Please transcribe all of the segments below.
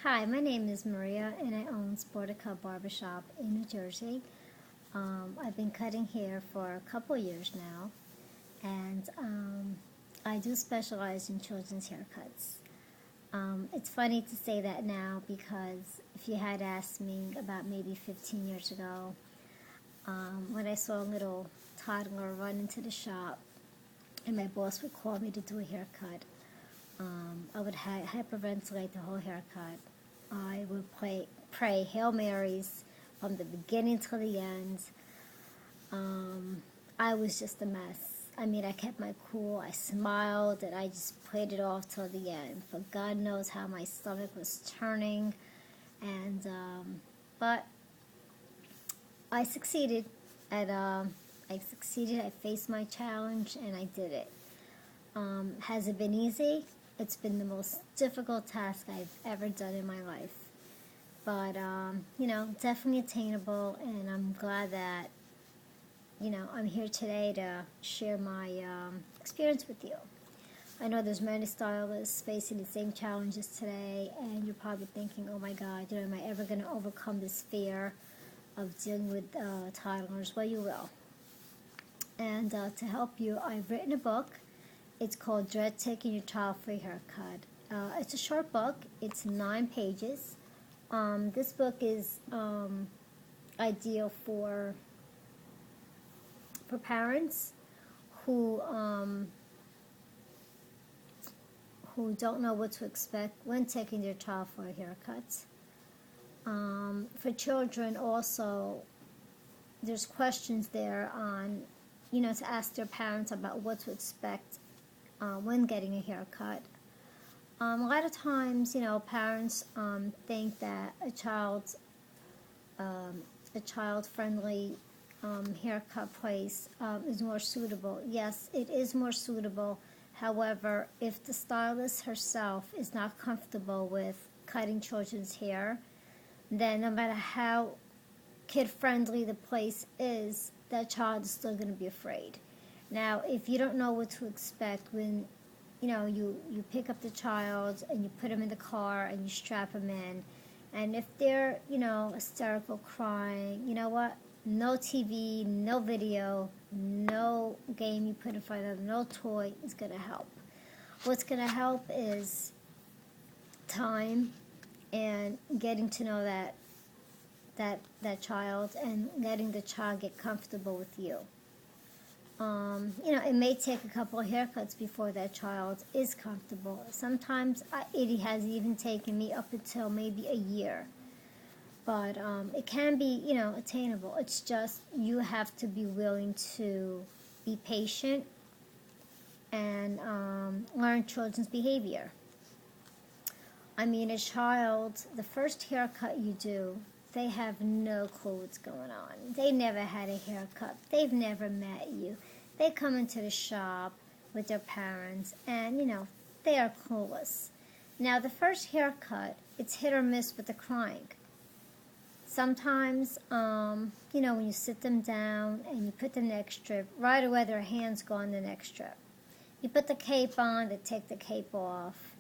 Hi, my name is Maria and I own Sportica Barbershop in New Jersey. I've been cutting hair for a couple years now, and I do specialize in children's haircuts. It's funny to say that now because if you had asked me about maybe 15 years ago, when I saw a little toddler run into the shop and my boss would call me to do a haircut, I would hyperventilate the whole haircut. I would pray Hail Marys from the beginning till the end. I was just a mess. I mean, I kept my cool, I smiled, and I just played it off till the end. For God knows how my stomach was turning. And, but I succeeded. I faced my challenge, and I did it. Has it been easy? It's been the most difficult task I've ever done in my life. But, definitely attainable, and I'm glad that, I'm here today to share my experience with you. I know there's many stylists facing the same challenges today, and you're probably thinking, oh my God, am I ever going to overcome this fear of dealing with toddlers? Well, you will. And to help you, I've written a book. It's called Dread Taking Your Child for a Haircut. It's a short book. It's 9 pages. This book is ideal for parents who don't know what to expect when taking their child for a haircut. For children also, there's questions there on, to ask their parents about what to expect when getting a haircut. A lot of times, parents think that a child-friendly haircut place is more suitable. Yes, it is more suitable. However, if the stylist herself is not comfortable with cutting children's hair, then no matter how kid-friendly the place is, that child is still going to be afraid. Now, if you don't know what to expect when, you pick up the child and you put them in the car and you strap them in, and if they're, hysterical, crying, you know what? No TV, no video, no game you put in front of them, no toy is going to help. What's going to help is time and getting to know that child and letting the child get comfortable with you. It may take a couple of haircuts before that child is comfortable. Sometimes it has even taken me up until maybe a year. But it can be, attainable. It's just you have to be willing to be patient and learn children's behavior. I mean, a child, the first haircut you do, they have no clue what's going on. They never had a haircut. They've never met you. They come into the shop with their parents and, they are clueless. Now, the first haircut, it's hit or miss with the crying. Sometimes, when you sit them down and you put the neck strip, right away their hands go on the neck strip. You put the cape on, they take the cape off.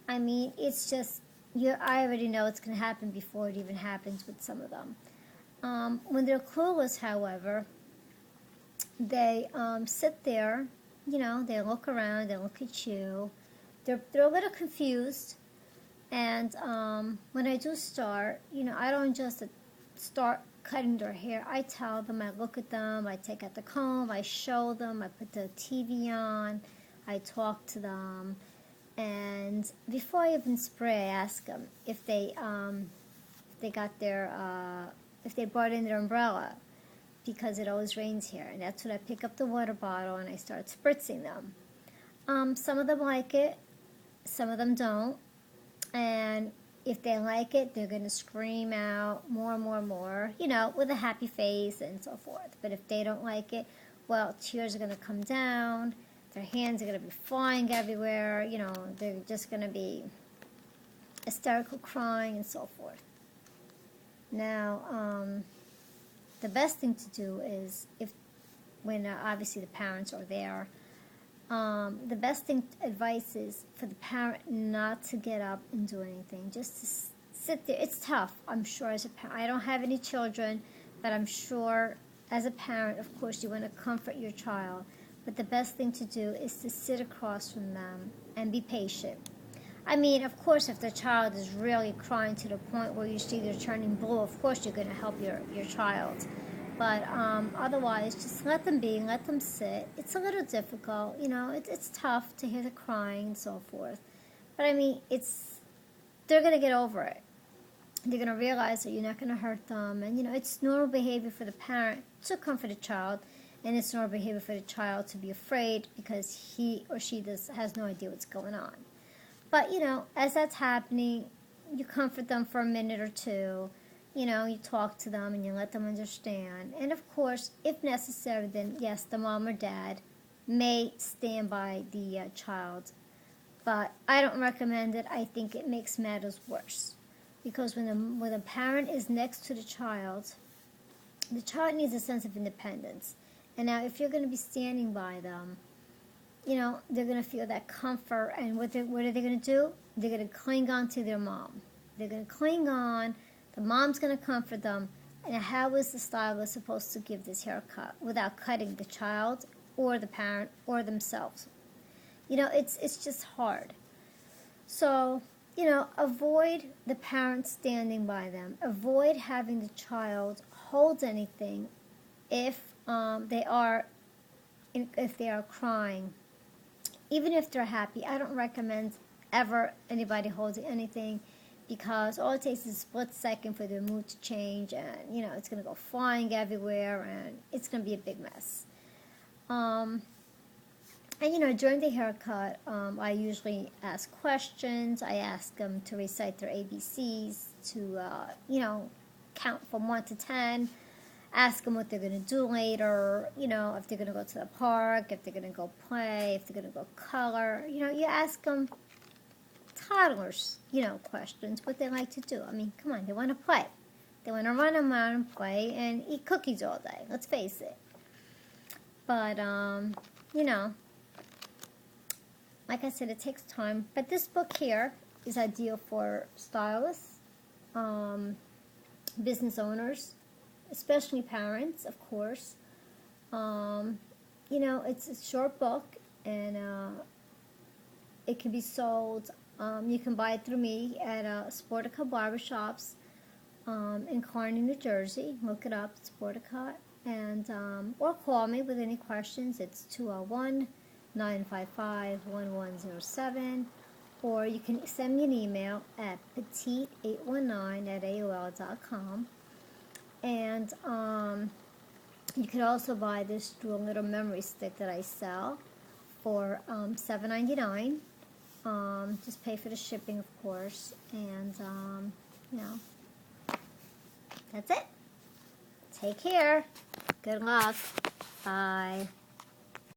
I mean, it's just, I already know it's going to happen before it even happens with some of them. When they're clueless, however, they sit there, they look around, they look at you. They're a little confused. And when I do start, I don't just start cutting their hair. I tell them, I look at them, I take out the comb, I show them, I put the TV on, I talk to them. And before I even spray, I ask them if they brought in their umbrella, because it always rains here. And that's when I pick up the water bottle and I start spritzing them. Some of them like it, some of them don't. And if they like it, they're going to scream out more, with a happy face and so forth. But if they don't like it, well, tears are going to come down. Their hands are going to be flying everywhere. They're just going to be hysterical crying and so forth. Now, the best thing to do is when obviously the parents are there, advice is for the parent not to get up and do anything, just to sit there. It's tough, I'm sure, as a parent. I don't have any children, but I'm sure as a parent, of course, you want to comfort your child. But the best thing to do is to sit across from them and be patient. I mean, of course, if the child is really crying to the point where you see they're turning blue, of course you're going to help your child. But otherwise, just let them be, let them sit. It's a little difficult, you know, it's tough to hear the crying and so forth. But I mean, they're going to get over it. They're going to realize that you're not going to hurt them. And, you know, it's normal behavior for the parent to comfort a child. And it's normal behavior for the child to be afraid because he or she has no idea what's going on. But, you know, as that's happening, you comfort them for a minute or two. You know, you talk to them and you let them understand. And, of course, if necessary, then, yes, the mom or dad may stand by the child. But I don't recommend it. I think it makes matters worse. Because when the parent is next to the child needs a sense of independence. And now if you're going to be standing by them, you know, they're going to feel that comfort. And what are they going to do? They're going to cling on to their mom. They're going to cling on. The mom's going to comfort them. And how is the stylist supposed to give this haircut without cutting the child or the parent or themselves? You know, it's just hard. So, you know, avoid the parent standing by them. Avoid having the child hold anything if they are crying. Even if they're happy, I don't recommend ever anybody holding anything, because all it takes is a split second for their mood to change, and, you know, it's going to go flying everywhere, and it's going to be a big mess. And, you know, during the haircut, I usually ask questions. I ask them to recite their ABCs, to, you know, count from 1 to 10. Ask them what they're going to do later, you know, if they're going to go to the park, if they're going to go play, if they're going to go color. You know, you ask them toddlers, you know, questions, what they like to do. I mean, come on, they want to play. They want to run around and play and eat cookies all day. Let's face it. But, you know, like I said, it takes time. But this book here is ideal for stylists, business owners, especially parents, of course. You know, it's a short book, and it can be sold. You can buy it through me at Sportica Barbershops in Kearny, New Jersey. Look it up, Sportica, and or call me with any questions. It's 201-955-1107, or you can send me an email at petite819@aol.com. And you could also buy this dual little memory stick that I sell for $7.99. Just pay for the shipping, of course. And, you know, that's it. Take care. Good luck. Bye.